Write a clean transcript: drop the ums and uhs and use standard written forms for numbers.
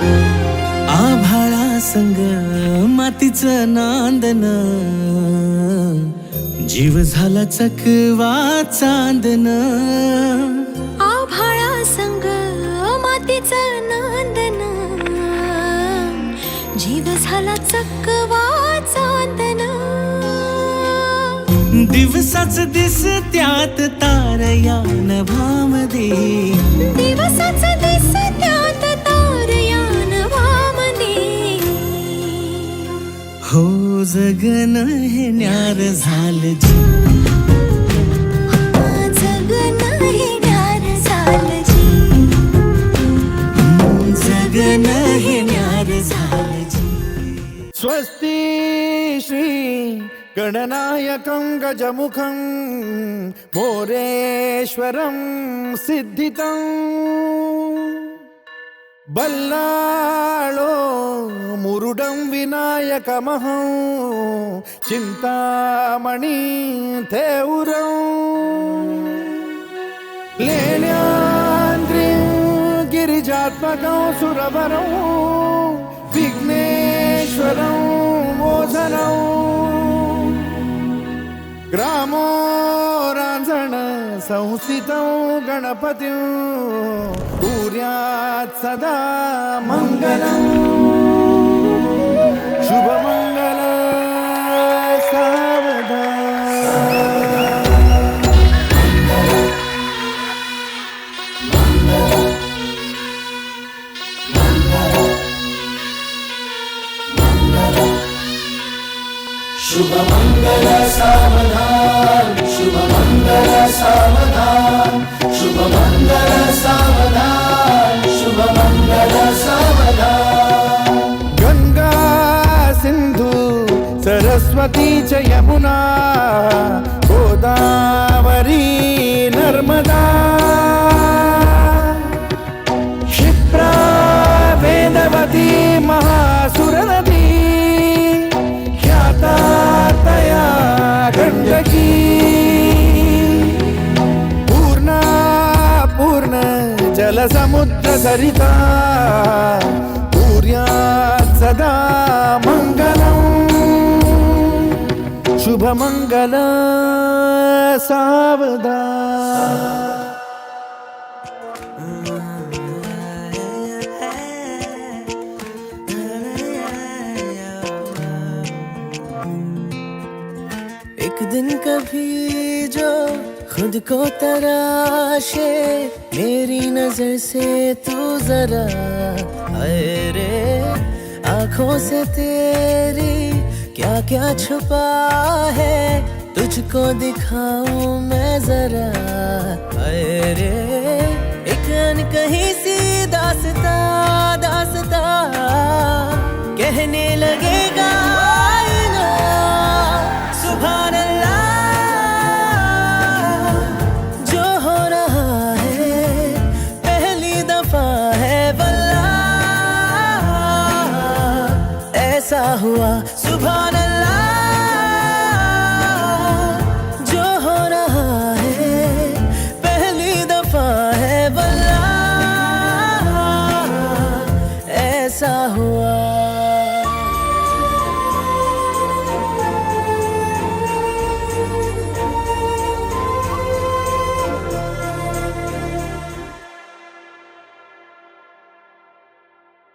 आभाळा संग मातीचं नांदन, जीव झाला चकवा चांदन. आभाळा संग मातीचं नांदन, जीव झाला चकवा चांदन. दिवसाच दिसत्यात तारया नभामध्ये, दिवसाच दिसत्यात तारया नभामध्ये. हो जगन हे न्यार झालं जी, जगन हे न्यार झालं जी, जगन हे न्यार झालं जी. स्वस्ति श्री गणनायकं गजमुखं मोरेश्वरं सिद्धितं. बल्लाळो मुरुडं विनायकमहं चिंतामणि थेउरं. लेण्याद्रिं गिरिजात्मकं सुरवरं विघ्नेश्वरं मोचनं. ग्रामो रांझण संस्थितं गणपतिं कुर्यात् सदा मंगलं. शुभमंगल सावधान. शुभमंगल सावधान, शुभमंगल सावधान, शुभमंगल सावधान, शुभमंगल सावधान. गंगा सिंधु सरस्वती च यमुना गोदावरी नर्मदा. क्षिप्रा वेदवती महासुरनदी तया गंडकी. पूर्णा पूर्ण जलसमुद्र सरिता कुर्यात् सदा मंगलं. शुभमंगल सावधान. एक दिन कभी जो खुद को तराशे, मेरी नजर से तू जरा हाय रे. आंखों से तेरी क्या क्या छुपा है, तुझको दिखाऊं मैं जरा हाय रे. एक अनकही सी दास्ता दास्ता कहने लगेगा आईना. सुभान अल्लाह, जो हो रहा है पहली दफा है वल्लाह. ऐसा हुआ सुभान अल्लाह, जो हो रहा है पहली दफा है वल्लाह. ऐसा हुआ.